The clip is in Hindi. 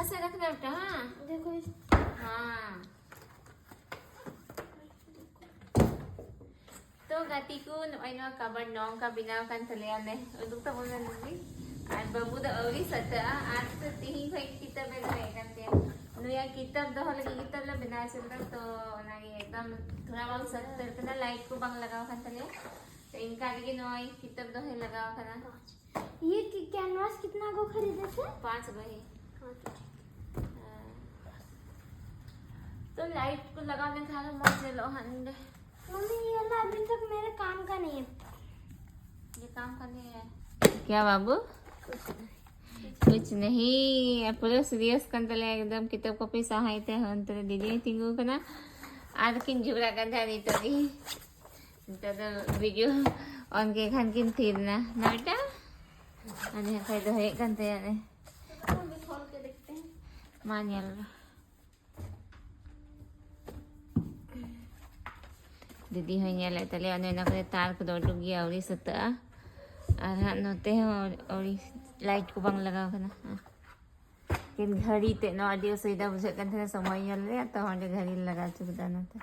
से रखना बेटा। हाँ देखो इस हाँ। तो gati ko ay no kabar nong ka binaw kan talian eh. Uduk ta muna nani. At babu da awi sata at tihi kai kitab में रहे kan ते. नो या किताब दो लगी किताब ला बना सकता तो ना ये एकदम थोड़ा बहुत सत्तर का लाइट को बंग लगाओ kan तलिया। तो इनका आगे नो आई किताब दो है लगाओ kan। ये कैनवास कितना को खरीदे थे? 5 गए। तो लाइट को लगाने का मजे लो हंडे। मम्मी ये ना अभी तक मेरे काम का नहीं है। ये काम करने है क्या बाबू? कुछ नहीं अपने सीरियस कंटले एकदम किताब कॉपी सहायते हन तो दीदी तिंगु कना आज किन जुरा कंधा नहीं तो दी तो वीडियो ऑन के खान किन थीर ना बेटा अने खाई तो है कंते ने मम्मी खोल के देखते हैं। मानियल दीदी हो ᱧᱮᱞ तले अने ना करे तार को दौड़ गया और सता और हां नोते हैं और लाइट को बंग लगाओ कना किन घड़ी ते नो आडियो सुविधा बुझे कन थे समय ᱧᱮᱞ रे तो हंडे घड़ी लगा चुका ना था।